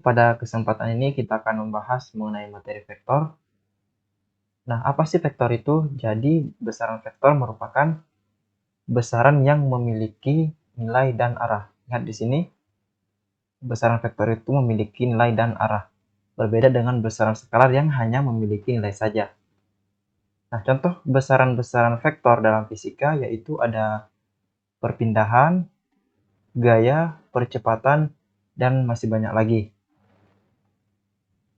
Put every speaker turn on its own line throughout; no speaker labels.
Pada kesempatan ini kita akan membahas mengenai materi vektor. Nah, apa sih vektor itu? Jadi, besaran vektor merupakan besaran yang memiliki nilai dan arah. Lihat di sini, besaran vektor itu memiliki nilai dan arah. Berbeda dengan besaran skalar yang hanya memiliki nilai saja. Nah, contoh besaran-besaran vektor dalam fisika yaitu ada perpindahan, gaya, percepatan, dan masih banyak lagi.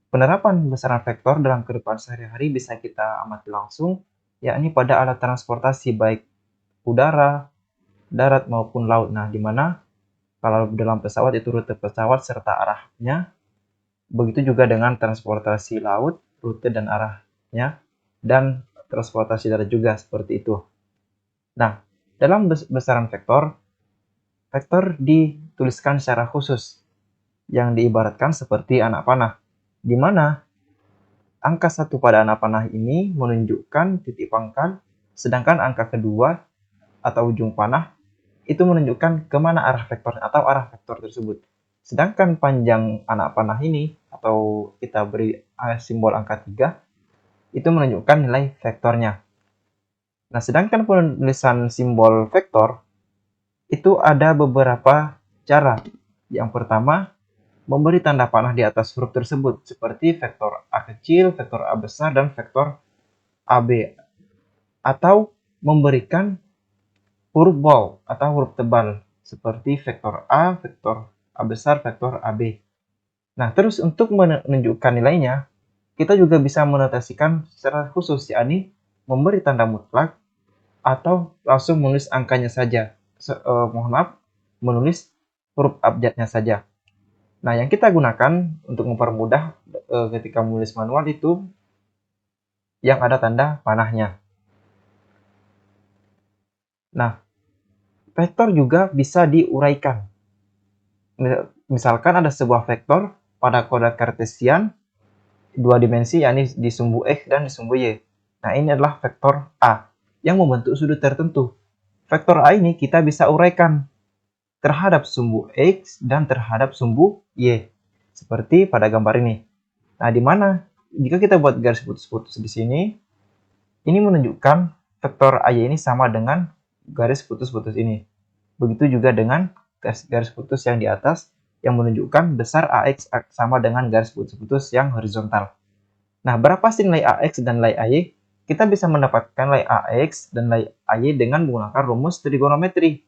Penerapan besaran vektor dalam kehidupan sehari-hari bisa kita amati langsung, yakni pada alat transportasi baik udara, darat maupun laut. Nah, di mana kalau dalam pesawat itu rute pesawat serta arahnya, begitu juga dengan transportasi laut, rute dan arahnya, dan transportasi darat juga seperti itu. Nah, dalam besaran vektor, vektor dituliskan secara khusus, yang diibaratkan seperti anak panah, di mana angka 1 pada anak panah ini menunjukkan titik pangkal, sedangkan angka kedua atau ujung panah itu menunjukkan kemana arah vektor atau arah vektor tersebut. Sedangkan panjang anak panah ini atau kita beri simbol angka 3 itu menunjukkan nilai vektornya. Nah, sedangkan penulisan simbol vektor itu ada beberapa cara. Yang pertama, memberi tanda panah di atas huruf tersebut seperti vektor A kecil, vektor A besar, dan vektor AB. Atau memberikan huruf bold atau huruf tebal seperti vektor A, vektor A besar, vektor AB. Nah, terus untuk menunjukkan nilainya, kita juga bisa menotasikan secara khusus, yakni memberi tanda mutlak atau langsung menulis angkanya saja. Mohon maaf, menulis huruf abjadnya saja. Nah, yang kita gunakan untuk mempermudah ketika menulis manual itu yang ada tanda panahnya. Nah, vektor juga bisa diuraikan. Misalkan ada sebuah vektor pada kodrat kartesian dua dimensi, yakni di sumbu X dan di sumbu Y. Nah, ini adalah vektor A yang membentuk sudut tertentu. Vektor A ini kita bisa uraikan terhadap sumbu X dan terhadap sumbu Y. Seperti pada gambar ini. Nah, di mana jika kita buat garis putus-putus di sini, ini menunjukkan vektor AY ini sama dengan garis putus-putus ini. Begitu juga dengan garis putus yang di atas yang menunjukkan besar AX sama dengan garis putus-putus yang horizontal. Nah, berapa sih nilai AX dan nilai AY? Kita bisa mendapatkan nilai AX dan nilai AY dengan menggunakan rumus trigonometri.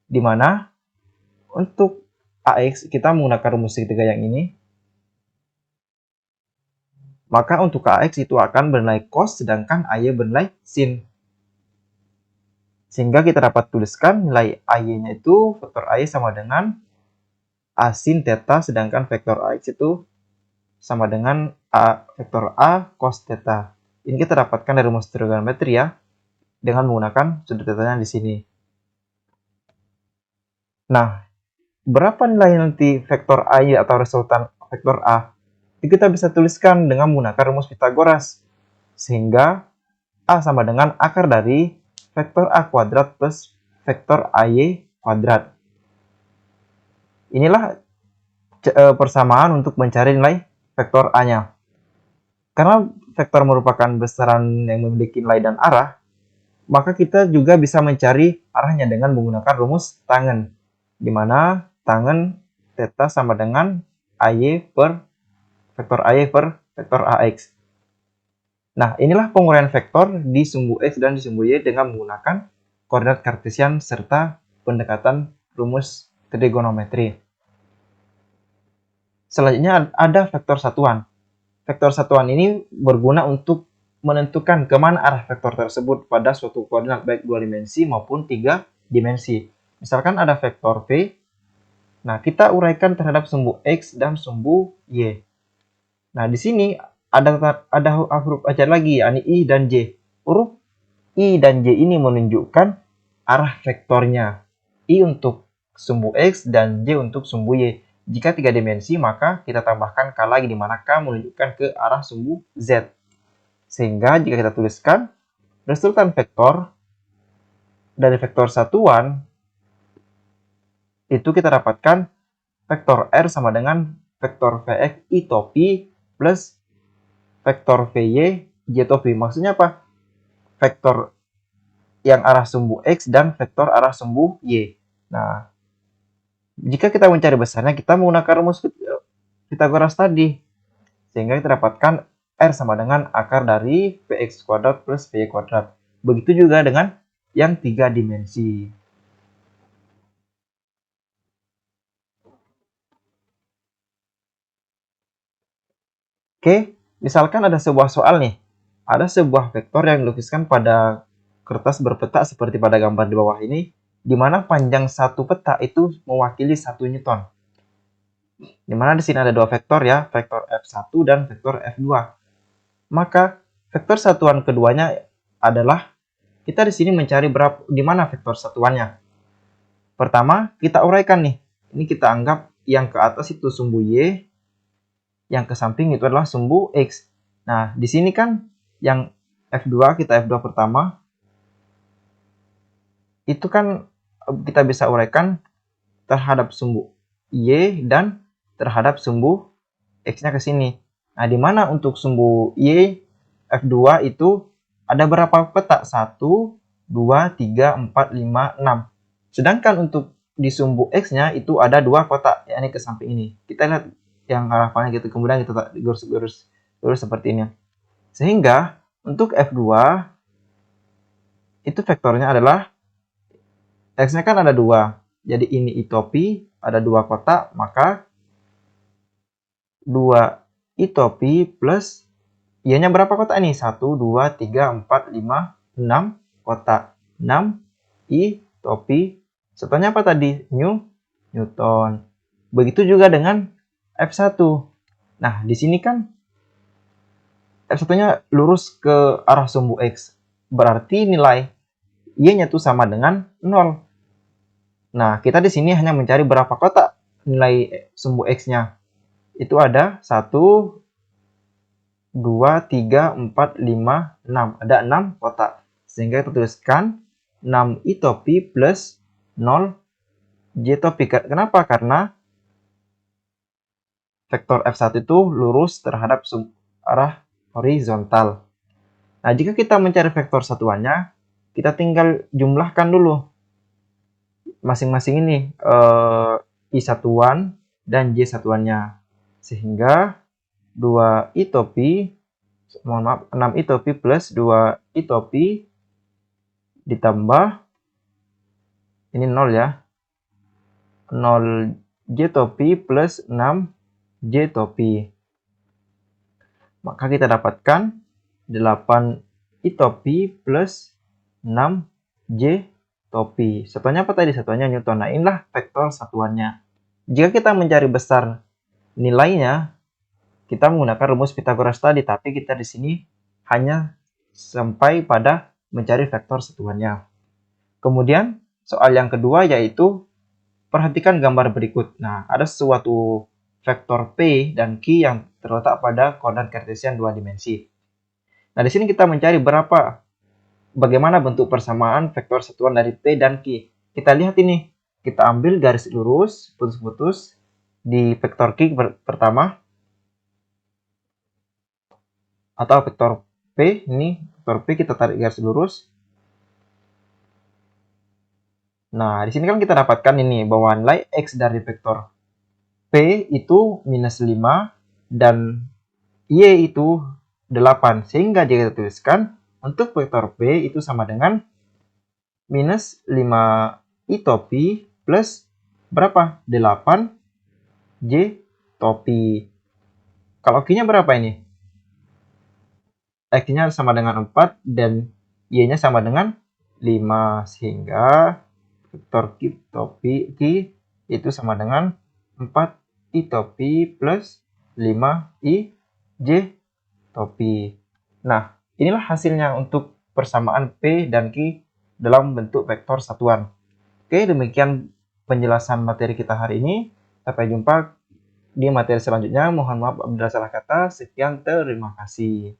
Di mana untuk AX kita menggunakan rumus segitiga yang ini. Maka untuk AX itu akan bernilai cos, sedangkan AY bernilai sin. Sehingga kita dapat tuliskan nilai AY-nya itu vektor AY sama dengan A sin theta, sedangkan vektor AX itu sama dengan vektor A cos theta. Ini kita dapatkan dari rumus trigonometri ya, dengan menggunakan sudut tetanya di sini. Nah, berapa nilai nanti vektor AY atau resultan vektor A? Itu kita bisa tuliskan dengan menggunakan rumus Pitagoras. Sehingga A sama dengan akar dari vektor A kuadrat plus vektor AY kuadrat. Inilah persamaan untuk mencari nilai vektor A-nya. Karena vektor merupakan besaran yang memiliki nilai dan arah, maka kita juga bisa mencari arahnya dengan menggunakan rumus tangen, di mana tangen theta sama dengan AY per vektor AY per vektor AX. Nah, inilah penguraian vektor di sumbu X dan di sumbu Y dengan menggunakan koordinat kartesian serta pendekatan rumus trigonometri. Selanjutnya ada vektor satuan. Vektor satuan ini berguna untuk menentukan kemana arah vektor tersebut pada suatu koordinat baik 2 dimensi maupun 3 dimensi. Misalkan ada vektor V. Nah, kita uraikan terhadap sumbu X dan sumbu Y. Nah, di sini ada huruf ajar lagi, yakni I dan J. Huruf I dan J ini menunjukkan arah vektornya. I untuk sumbu X dan J untuk sumbu Y. Jika 3 dimensi, maka kita tambahkan K lagi, di mana K menunjukkan ke arah sumbu Z. Sehingga jika kita tuliskan resultan vektor dari vektor satuan, itu kita dapatkan vektor R sama dengan vektor Vx I topi plus vektor Vy J topi. Maksudnya apa? Vektor yang arah sumbu X dan vektor arah sumbu Y. Nah, jika kita mencari besarnya, kita menggunakan rumus Pythagoras tadi. Sehingga kita dapatkan R sama dengan akar dari Vx kuadrat plus Vy kuadrat. Begitu juga dengan yang 3 dimensi. Oke, misalkan ada sebuah soal nih. Ada sebuah vektor yang dilukiskan pada kertas berpeta seperti pada gambar di bawah ini, di mana panjang satu peta itu mewakili 1 Newton. Di mana di sini ada dua vektor ya, vektor F1 dan vektor F2. Maka vektor satuan keduanya adalah kita di sini mencari di mana vektor satuannya. Pertama, kita uraikan nih. Ini kita anggap yang ke atas itu sumbu Y, yang ke samping itu adalah sumbu X. Nah, di sini kan yang F2, kita F2 pertama, itu kan kita bisa uraikan terhadap sumbu Y dan terhadap sumbu X-nya ke sini. Nah, di mana untuk sumbu Y F2 itu ada berapa peta? 1, 2, 3, 4, 5, 6. Sedangkan untuk di sumbu X-nya itu ada 2 kotak, yakni ke samping ini. Kita lihat yang arah panah gitu, kemudian kita lurus seperti ini. Sehingga untuk F2 itu vektornya adalah X-nya kan ada 2. Jadi ini I topi, ada 2 kotak, maka 2 I topi plus Y-nya berapa kotak ini? 1, 2, 3, 4, 5, 6 kotak. 6 I topi. Satunya apa tadi? Newton. Begitu juga dengan F1. Nah, di sini kan F1-nya lurus ke arah sumbu X. Berarti nilai Y-nya itu sama dengan 0. Nah, kita di sini hanya mencari berapa kotak nilai sumbu X-nya. Itu ada 1, 2, 3, 4, 5, 6. Ada 6 kotak. Sehingga kita tuliskan 6 I topi plus 0 J topi. Kenapa? Karena vektor F1 itu lurus terhadap arah horizontal. Nah, jika kita mencari vektor satuannya, kita tinggal jumlahkan dulu masing-masing ini I satuan dan J satuannya. Sehingga 2 I topi, mohon maaf, 6 I topi plus 2 I topi ditambah, ini 0 ya, 0 J topi plus 6 J topi. Maka kita dapatkan 8 I topi plus 6 J topi. Satuannya apa tadi? Satuannya Newton. Nah, inilah vektor satuannya. Jika kita mencari besar nilainya, kita menggunakan rumus Pythagoras tadi, tapi kita di sini hanya sampai pada mencari vektor satuannya. Kemudian, soal yang kedua yaitu perhatikan gambar berikut. Nah, ada suatu vektor P dan Q yang terletak pada koordinat kartesian 2 dimensi. Nah, di sini kita mencari bagaimana bentuk persamaan vektor satuan dari P dan Q. Kita lihat ini. Kita ambil garis lurus, putus-putus di vektor Q pertama. Atau vektor P, ini vektor P kita tarik garis lurus. Nah, di sini kan kita dapatkan ini bahwa nilai X dari vektor P itu minus 5 dan Y itu 8. Sehingga jika kita tuliskan untuk vektor P itu sama dengan minus 5 I topi plus berapa? 8 J topi. Kalau Q-nya berapa ini? X-nya sama dengan 4 dan Y-nya sama dengan 5. Sehingga vektor Q topi Q itu sama dengan 4 I topi plus 5 I J topi. Nah, inilah hasilnya untuk persamaan P dan Q dalam bentuk vektor satuan. Oke, demikian penjelasan materi kita hari ini. Sampai jumpa di materi selanjutnya. Mohon maaf apabila salah kata. Sekian, terima kasih.